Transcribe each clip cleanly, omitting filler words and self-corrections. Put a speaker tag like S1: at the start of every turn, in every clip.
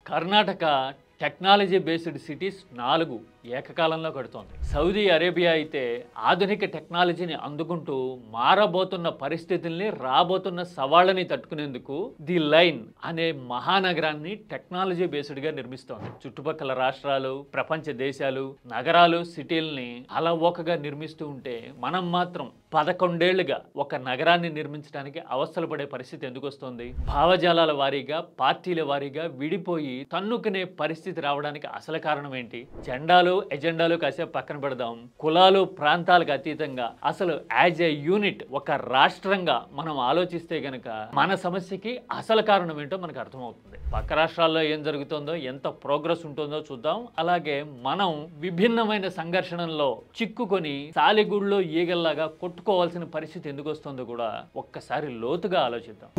S1: Karnataka technology based cities 4 ఏకకాలంలో కడుతోంది. Saudi Arabia అయితే ఆధునిక టెక్నాలజీని అందుకుంటూ మారబోతున్న పరిస్థితుల్ని, రాబోతున్న సవాళ్ళని తట్టుకునేందుకు ది లైన్ అనే మహానగరాన్ని టెక్నాలజీ బేస్డ్గా నిర్మిస్తోంది. చుట్టుపక్కల రాష్ట్రాలు, ప్రపంచ దేశాలు, నగరాలు, సిటీల్ని అలవోకగా నిర్మిస్తూ ఉంటే మనం మాత్రం 11 ఏళ్లుగా ఒక నగరాన్ని నిర్మించడానికి అవస్థలు పడే పరిస్థితి ఎందుకు వస్తుంది? భావజాలాల వారీగా, పార్టీల వారీగా విడిపోయి తన్నుకునే పరిస్థితి రావడానికి అసలు కారణం ఏంటి? జెండాలు, ఎజెండాలు కాసేపు పక్కన పెడదాం. కులాలు, ప్రాంతాలకు అతీతంగా అసలు యాజ్ ఏ యూనిట్, ఒక రాష్ట్రంగా మనం ఆలోచిస్తే గనక మన సమస్యకి అసలు కారణం ఏంటో మనకు అర్థమవుతుంది. పక్క రాష్ట్రాల్లో ఏం జరుగుతుందో, ఎంత ప్రోగ్రెస్ ఉంటుందో చూద్దాం. అలాగే మనం విభిన్నమైన సంఘర్షణల్లో చిక్కుకొని సాలిగుళ్ళో ఈగల్లాగా కొట్టుకోవాల్సిన పరిస్థితి ఎందుకు వస్తుందో కూడా ఒక్కసారి లోతుగా ఆలోచిద్దాం.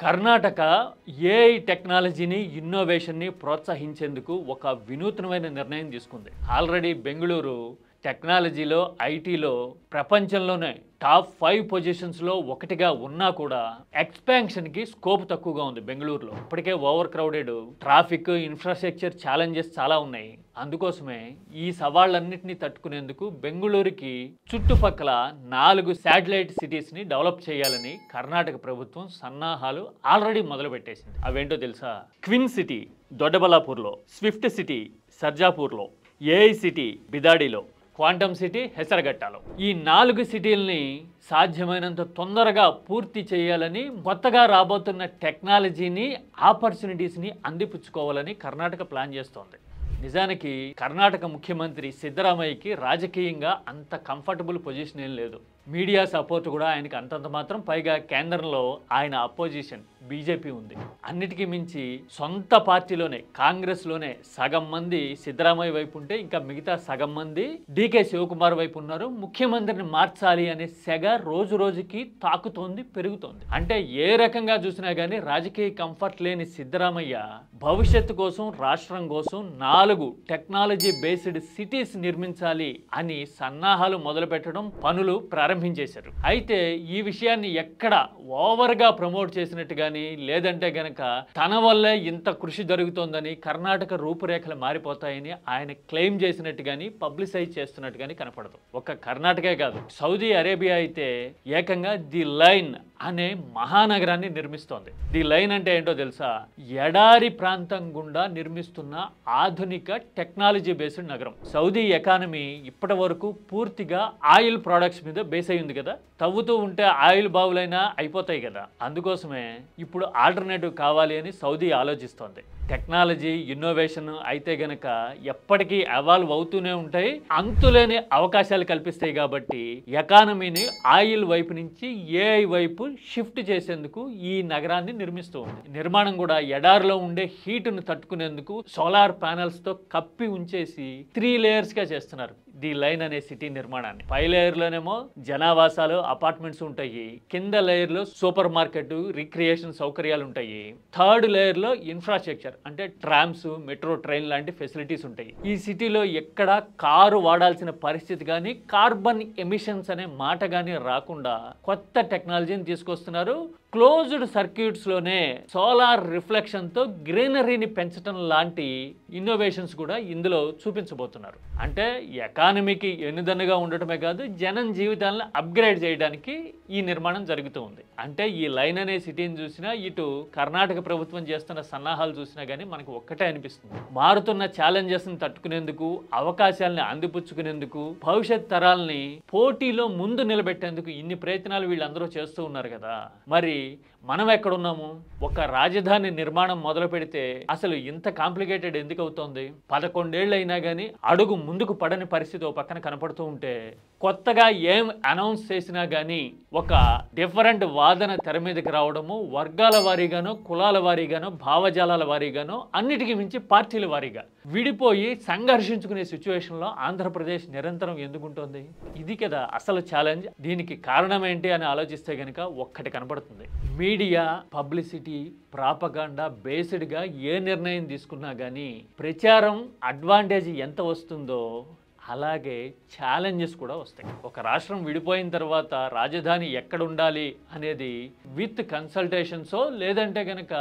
S1: కర్ణాటక ఏఐ టెక్నాలజీని, ఇన్నోవేషన్ని ప్రోత్సహించేందుకు ఒక వినూత్నమైన నిర్ణయం తీసుకుంది. ఆల్రెడీ బెంగళూరు టెక్నాలజీలో, ఐటీలో ప్రపంచంలోనే టాప్ 5 పొజిషన్స్లో ఒకటిగా ఉన్నా కూడా ఎక్స్పాన్షన్కి స్కోప్ తక్కువగా ఉంది బెంగళూరులో. ఇప్పటికే over crowded, traffic, infrastructure challenges చాలా ఉన్నాయి. అందుకోసమే ఈ సవాళ్ళన్నింటినీ తట్టుకునేందుకు బెంగళూరుకి చుట్టుపక్కల 4 శాటిలైట్ సిటీస్ని డెవలప్ చేయాలని కర్ణాటక ప్రభుత్వం సన్నాహాలు ఆల్రెడీ మొదలుపెట్టేసింది. అవేంటో తెలుసా? క్విన్ సిటీ దొడ్డబల్లాపూర్లో, స్విఫ్ట్ సిటీ సర్జాపూర్లో, ఏఐ సిటీ బిదాడిలో, క్వాంటమ్ సిటీ హెసరగట్టాలో. ఈ 4 సిటీల్ని సాధ్యమైనంత తొందరగా పూర్తి చేయాలని, కొత్తగా రాబోతున్న టెక్నాలజీని, ఆపర్చునిటీస్ని అందిపుచ్చుకోవాలని కర్ణాటక ప్లాన్ చేస్తోంది. నిజానికి కర్ణాటక ముఖ్యమంత్రి సిద్ధరామయ్యకి రాజకీయంగా అంత కంఫర్టబుల్ పొజిషన్ ఏం లేదు. మీడియా సపోర్ట్ కూడా ఆయనకి అంతంత మాత్రం. పైగా కేంద్రంలో ఆయన అపోజిషన్ బీజేపీ ఉంది. అన్నిటికీ మించి సొంత పార్టీలోనే, కాంగ్రెస్లోనే సగం మంది సిద్ధరామయ్య వైపు ఉంటే ఇంకా మిగతా సగం మంది డీకే శివకుమార్ వైపు ఉన్నారు. ముఖ్యమంత్రిని మార్చాలి అనే సెగ రోజు రోజుకి తాకుతోంది, పెరుగుతోంది. అంటే ఏ రకంగా చూసినా కానీ రాజకీయ కంఫర్ట్ లేని సిద్ధరామయ్య భవిష్యత్తు కోసం, రాష్ట్రం కోసం 4 టెక్నాలజీ బేస్డ్ సిటీస్ నిర్మించాలి అని సన్నాహాలు మొదలుపెట్టడం, పనులు ప్రారంభించేశారు. అయితే ఈ విషయాన్ని ఎక్కడ ఓవర్గా ప్రమోట్ చేసినట్టు కానీ, లేదంటే గనక తన వల్లే ఇంత కృషి జరుగుతోందని, కర్ణాటక రూపురేఖలు మారిపోతాయని ఆయన క్లెయిమ్ చేసినట్టు కానీ, పబ్లిసైజ్ చేస్తున్నట్టు కానీ కనపడదు. ఒక్క కర్ణాటకే కాదు, సౌదీ అరేబియా అయితే ఏకంగా ది లైన్ అనే మహానగరాన్ని నిర్మిస్తోంది. ది లైన్ అంటే ఏంటో తెలుసా? ఎడారి ప్రాంతం గుండా నిర్మిస్తున్న ఆధునిక టెక్నాలజీ బేస్డ్ నగరం. సౌదీ ఎకానమీ ఇప్పటి వరకు పూర్తిగా ఆయిల్ ప్రొడక్ట్స్ మీద బేస్ అయి ఉంది కదా. తవ్వుతూ ఉంటే ఆయిల్ బావులైనా అయిపోతాయి కదా. అందుకోసమే ఇప్పుడు ఆల్టర్నేటివ్ కావాలి అని సౌదీ ఆలోచిస్తోంది. టెక్నాలజీ, ఇన్నోవేషన్ అయితే గనక ఎప్పటికీ ఎవాల్వ్ అవుతూనే ఉంటాయి, అంతులేని అవకాశాలు కల్పిస్తాయి. కాబట్టి ఎకానమీని ఆయిల్ వైపు నుంచి ఏఐ వైపు షిఫ్ట్ చేసేందుకు ఈ నగరాన్ని నిర్మిస్తూ ఉంది. నిర్మాణం కూడా ఎడారిలో ఉండే హీటును తట్టుకునేందుకు సోలార్ ప్యానెల్స్తో కప్పి ఉంచేసి 3 లేయర్స్గా చేస్తున్నారు ది లైన్ అనే సిటీ నిర్మాణాన్ని. 5 లేయర్లోనేమో జనావాసాలు, అపార్ట్మెంట్స్ ఉంటాయి. కింద లేయర్లో సూపర్ మార్కెట్, రిక్రియేషన్ సౌకర్యాలు ఉంటాయి. 3rd లేయర్లో ఇన్ఫ్రాస్ట్రక్చర్ అంటే ట్రామ్స్, మెట్రో ట్రైన్ లాంటి ఫెసిలిటీస్ ఉంటాయి. ఈ సిటీలో ఎక్కడ కారు వాడాల్సిన పరిస్థితి కానీ, కార్బన్ ఎమిషన్స్ అనే మాట కానీ రాకుండా కొత్త టెక్నాలజీని తీసుకొస్తున్నారు. క్లోజ్డ్ సర్క్యూట్స్లోనే సోలార్ రిఫ్లెక్షన్తో గ్రీనరీని పెంచడం లాంటి ఇన్నోవేషన్స్ కూడా ఇందులో చూపించబోతున్నారు. అంటే ఎకానమీకి ఎన్నుదన్నుగా ఉండటమే కాదు, జనం జీవితాలను అప్గ్రేడ్ చేయడానికి ఈ నిర్మాణం జరుగుతూ ఉంది. అంటే ఈ లైన్ అనే సిటీని చూసినా, ఇటు కర్ణాటక ప్రభుత్వం చేస్తున్న సన్నాహాలు చూసినా కానీ మనకు ఒక్కటే అనిపిస్తుంది. మారుతున్న ఛాలెంజెస్ని తట్టుకునేందుకు, అవకాశాలని అందిపుచ్చుకునేందుకు, భవిష్యత్ తరాలని పోటీలో ముందు నిలబెట్టేందుకు ఇన్ని ప్రయత్నాలు వీళ్ళందరూ చేస్తూ ఉన్నారు కదా. మరి మనం ఎక్కడున్నాము? ఒక రాజధాని నిర్మాణం మొదలు పెడితే అసలు ఇంత కాంప్లికేటెడ్ ఎందుకు అవుతోంది? 11 ఏళ్ళు అయినా కానీ అడుగు ముందుకు పడని పరిస్థితి ఓ పక్కన కనపడుతూ ఉంటే, కొత్తగా ఏం అనౌన్స్ చేసినా కానీ ఒక డిఫరెంట్ వాదన తెర మీదకి రావడము, వర్గాల వారీగానో, కులాల వారీగానో, భావజాలాల వారీగానో, అన్నిటికీ మించి పార్టీల వారీగా విడిపోయి సంఘర్షించుకునే సిచ్యువేషన్లో ఆంధ్రప్రదేశ్ నిరంతరం ఎందుకుంటోంది? ఇది కదా అసలు ఛాలెంజ్. దీనికి కారణం ఏంటి అని ఆలోచిస్తే కనుక ఒక్కటి కనపడుతుంది. మీడియా, పబ్లిసిటీ, ప్రాపగాండా బేస్డ్గా ఏ నిర్ణయం తీసుకున్నా కానీ ప్రచారం అడ్వాంటేజ్ ఎంత వస్తుందో అలాగే ఛాలెంజెస్ కూడా వస్తాయి. ఒక రాష్ట్రం విడిపోయిన తర్వాత రాజధాని ఎక్కడ ఉండాలి అనేది విత్ కన్సల్టేషన్సో లేదంటే కనుక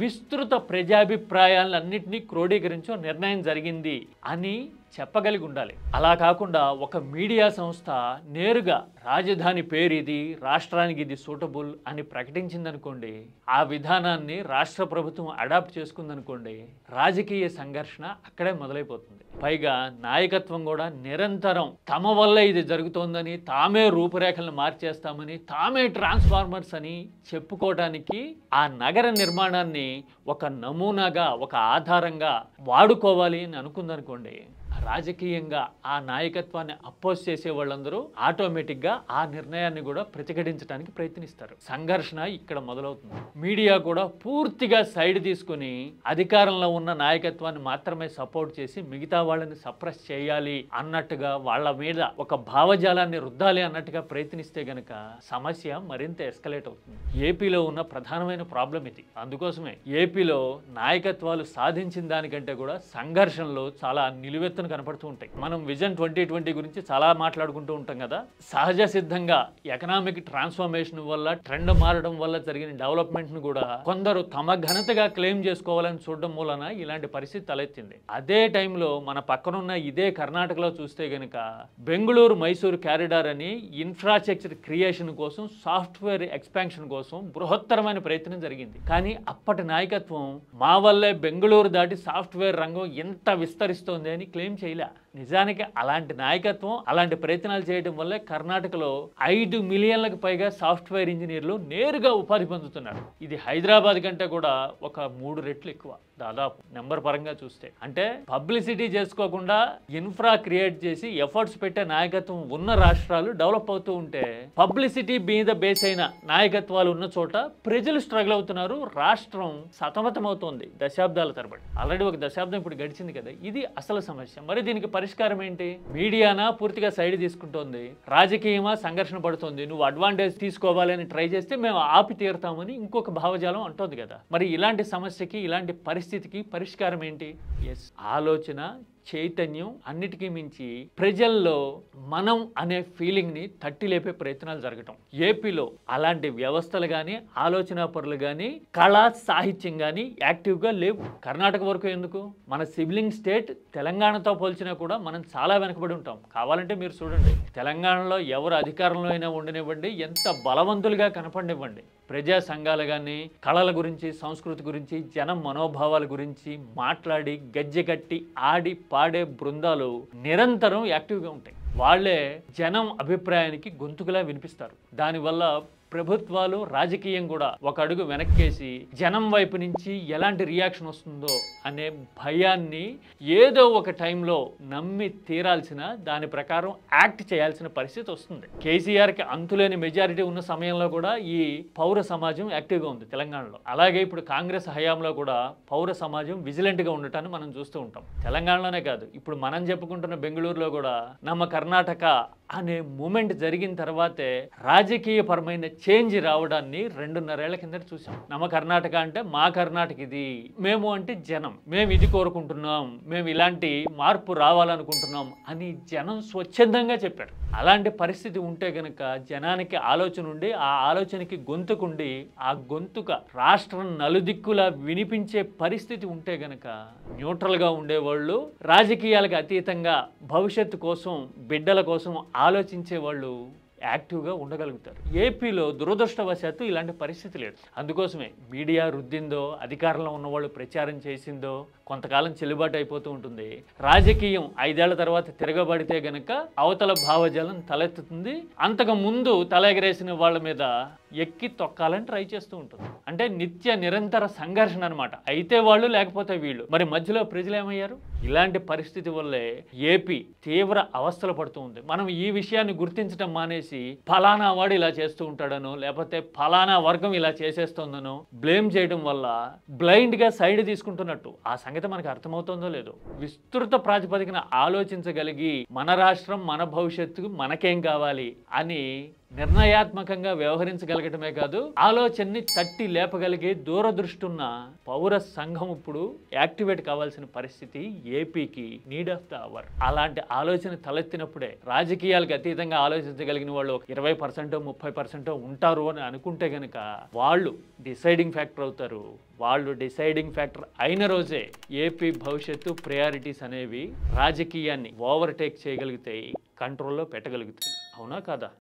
S1: విస్తృత ప్రజాభిప్రాయాలన్నింటినీ క్రోడీకరించో నిర్ణయం జరిగింది అని చెప్పగలిగి ఉండాలి. అలా కాకుండా ఒక మీడియా సంస్థ నేరుగా రాజధాని పేరు ఇది, రాష్ట్రానికి ఇది సూటబుల్ అని ప్రకటించిందనుకోండి, ఆ విధానాన్ని రాష్ట్ర ప్రభుత్వం అడాప్ట్ చేసుకుందనుకోండి, రాజకీయ సంఘర్షణ అక్కడే మొదలైపోతుంది. పైగా నాయకత్వం కూడా నిరంతరం తమ వల్ల ఇది జరుగుతోందని, తామే రూపురేఖలను మార్చేస్తామని, తామే ట్రాన్స్ఫార్మర్స్ అని చెప్పుకోవడానికి ఆ నగర నిర్మాణాన్ని ఒక నమూనాగా, ఒక ఆధారంగా వాడుకోవాలి అని అనుకుందనుకోండి, రాజకీయంగా ఆ నాయకత్వాన్ని అపోజ్ చేసే వాళ్ళందరూ ఆటోమేటిక్గా ఆ నిర్ణయాన్ని కూడా ప్రతిఘటించడానికి ప్రయత్నిస్తారు. సంఘర్షణ ఇక్కడ మొదలవుతుంది. మీడియా కూడా పూర్తిగా సైడ్ తీసుకుని అధికారంలో ఉన్న నాయకత్వాన్ని మాత్రమే సపోర్ట్ చేసి మిగతా వాళ్ళని సప్రెస్ చేయాలి అన్నట్టుగా, వాళ్ళ మీద ఒక భావజాలాన్ని రుద్దాలి అన్నట్టుగా ప్రయత్నిస్తే గనక సమస్య మరింత ఎస్కలేట్ అవుతుంది. ఏపీలో ఉన్న ప్రధానమైన ప్రాబ్లం ఇది. అందుకోసమే ఏపీలో నాయకత్వాలు సాధించిన దానికంటే కూడా సంఘర్షణలు చాలా నిలువెత్తున కనపడుతూ ఉంటాయి. మనం విజన్ 2020 గురించి చాలా మాట్లాడుకుంటూ ఉంటాం కదా. సహజ సిద్ధంగా ఎకనామిక్ ట్రాన్స్ఫర్మేషన్ వల్ల, ట్రెండ్ మారడం వల్ల జరిగిన డెవలప్మెంట్ ను కూడా కొందరు తమ ఘనతగా క్లెయిమ్ చేసుకోవాలని చూడడం మూలన ఇలాంటి పరిస్థితి తలెత్తింది. అదే టైంలో మన పక్కనున్న ఇదే కర్ణాటకలో చూస్తే గనక బెంగళూరు మైసూరు క్యారిడార్ అని ఇన్ఫ్రాస్ట్రక్చర్ క్రియేషన్ కోసం, సాఫ్ట్వేర్ ఎక్స్పాన్షన్ కోసం బృహత్తరమైన ప్రయత్నం జరిగింది. కానీ అప్పటి నాయకత్వం మా వల్లే బెంగళూరు దాటి సాఫ్ట్వేర్ రంగం ఎంత విస్తరిస్తోంది అని క్లెయిమ్ చేయలే. నిజానికి అలాంటి నాయకత్వం, అలాంటి ప్రయత్నాలు చేయడం వల్లే కర్ణాటకలో 5 మిలియన్లకు పైగా సాఫ్ట్వేర్ ఇంజనీర్లు నేరుగా ఉపాధి పొందుతున్నారు. ఇది హైదరాబాద్ కంటే కూడా ఒక 3 రెట్లు ఎక్కువ దాదాపు నెంబర్ పరంగా చూస్తే. అంటే పబ్లిసిటీ చేసుకోకుండా ఇన్ఫ్రా క్రియేట్ చేసి ఎఫర్ట్స్ పెట్టే నాయకత్వం ఉన్న రాష్ట్రాలు డెవలప్ అవుతూ ఉంటే, పబ్లిసిటీ మీద బేస్ అయిన నాయకత్వాలు ఉన్న చోట ప్రజలు స్ట్రగుల్ అవుతున్నారు, రాష్ట్రం సతమతమవుతోంది దశాబ్దాల తరబడి. ఆల్రెడీ ఒక దశాబ్దం ఇప్పుడు గడిచింది కదా. ఇది అసలు సమస్య. మరి దీనికి పరిష్కారం ఏంటి? మీడియానా పూర్తిగా సైడ్ తీసుకుంటోంది, రాజకీయమా సంఘర్షణ పడుతుంది, నువ్వు అడ్వాంటేజ్ తీసుకోవాలి అని ట్రై చేస్తే మేము ఆపి తీరుతామని ఇంకొక భావజాలం అంటోంది కదా. మరి ఇలాంటి సమస్యకి, ఇలాంటి పరిస్థితికి పరిష్కారం ఏంటి? ఆలోచన, చైతన్యం, అన్నిటికీ మించి ప్రజల్లో మనం అనే ఫీలింగ్ ని తట్టి లేపే ప్రయత్నాలు జరగటం. ఏపీలో అలాంటి వ్యవస్థలు కానీ, ఆలోచన పరులు కానీ, కళా సాహిత్యం కానీ యాక్టివ్గా లేవు. కర్ణాటక వరకు ఎందుకు, మన సిబ్లింగ్ స్టేట్ తెలంగాణతో పోల్చినా కూడా మనం చాలా వెనకబడి ఉంటాం. కావాలంటే మీరు చూడండి, తెలంగాణలో ఎవరు అధికారంలో అయినా ఉండనివ్వండి, ఎంత బలవంతులుగా కనపడినివ్వండి, ప్రజా సంఘాలు కానీ కళల గురించి, సంస్కృతి గురించి, జనం మనోభావాల గురించి మాట్లాడి గజ్జె కట్టి ఆడి పాడే బృందాలు నిరంతరం యాక్టివ్గా ఉంటాయి. వాళ్ళే జనం అభిప్రాయానికి గొంతుకులా వినిపిస్తారు. దానివల్ల ప్రభుత్వాలు, రాజకీయం కూడా ఒక అడుగు వెనక్కేసి జనం వైపు నుంచి ఎలాంటి రియాక్షన్ వస్తుందో అనే భయాన్ని ఏదో ఒక టైంలో నమ్మి తీరాల్సిన, దాని ప్రకారం యాక్ట్ చేయాల్సిన పరిస్థితి వస్తుంది. కేసీఆర్కి అంతులేని మెజారిటీ ఉన్న సమయంలో కూడా ఈ పౌర సమాజం యాక్టివ్గా ఉంది తెలంగాణలో. అలాగే ఇప్పుడు కాంగ్రెస్ హయాంలో కూడా పౌర సమాజం విజిలెంట్గా ఉండటాన్ని మనం చూస్తూ ఉంటాం. తెలంగాణలోనే కాదు, ఇప్పుడు మనం చెప్పుకుంటున్న బెంగళూరులో కూడా నమ్మ కర్ణాటక అనే మూమెంట్ జరిగిన తర్వాతే రాజకీయపరమైన చేంజ్ రావడాన్ని 2.5 ఏళ్ల కిందట చూసాం. నమ్మ కర్ణాటక అంటే మా కర్ణాటక ఇది, మేము అంటే జనం, మేము ఇది కోరుకుంటున్నాం, మేము ఇలాంటి మార్పు రావాలనుకుంటున్నాం అని జనం స్వచ్ఛందంగా చెప్పారు. అలాంటి పరిస్థితి ఉంటే గనక జనానికి ఆలోచన ఉండి, ఆ ఆలోచనకి గొంతుకుండి, ఆ గొంతుక రాష్ట్రం నలుదిక్కులా వినిపించే పరిస్థితి ఉంటే గనక న్యూట్రల్గా ఉండేవాళ్ళు, రాజకీయాలకు అతీతంగా భవిష్యత్తు కోసం, బిడ్డల కోసం ఆలోచించే వాళ్ళు యాక్టివ్గా ఉండగలుగుతారు. ఏపీలో దురదృష్టవశాత్తు ఇలాంటి పరిస్థితి లేదు. అందుకోసమే మీడియా రుద్దిందో, అధికారంలో ఉన్నవాళ్ళు ప్రచారం చేసిందో కొంతకాలం చెల్లుబాటు అయిపోతూ ఉంటుంది. రాజకీయం 5 ఏళ్ల తర్వాత తిరగబడితే గనక అవతల భావజాలం తలెత్తుతుంది. అంతకు ముందు తల ఎగరేసిన వాళ్ళ మీద ఎక్కి తొక్కాలని ట్రై చేస్తూ ఉంటుంది. అంటే నిత్య నిరంతర సంఘర్షణ అనమాట. అయితే వాళ్ళు, లేకపోతే వీళ్ళు. మరి మధ్యలో ప్రజలు ఏమయ్యారు? ఇలాంటి పరిస్థితి వల్లే ఏపీ తీవ్ర అవస్థలు పడుతూ ఉంది. మనం ఈ విషయాన్ని గుర్తించడం మానేసి ఫలానా వాడు ఇలా చేస్తూ ఉంటాడనో, లేకపోతే ఫలానా వర్గం ఇలా చేసేస్తుందనో బ్లేమ్ చేయడం వల్ల బ్లైండ్గా సైడ్ తీసుకుంటున్నట్టు ఆ సంగతి మనకు అర్థమవుతుందో లేదో. విస్తృత ప్రాతిపదికన ఆలోచించగలిగి మన రాష్ట్రం, మన భవిష్యత్తుకు మనకేం కావాలి అని నిర్ణయాత్మకంగా వ్యవహరించగలగటమే కాదు, ఆలోచనని తట్టి లేపగలిగే దూరదృష్టి ఉన్న పౌర సంఘం ఇప్పుడు యాక్టివేట్ కావాల్సిన పరిస్థితి ఏపీకి నీడ్ ఆఫ్ ద అవర్. అలాంటి ఆలోచన తలెత్తినప్పుడే రాజకీయాలకు అతీతంగా ఆలోచించగలిగిన వాళ్ళు 20% 30% ఉంటారు అని అనుకుంటే గనక వాళ్ళు డిసైడింగ్ ఫ్యాక్టర్ అవుతారు. వాళ్ళు డిసైడింగ్ ఫ్యాక్టర్ అయిన రోజే ఏపీ భవిష్యత్తు ప్రయారిటీస్ అనేవి రాజకీయాన్ని ఓవర్టేక్ చేయగలుగుతాయి, కంట్రోల్లో పెట్టగలుగుతాయి. అవునా కాదా?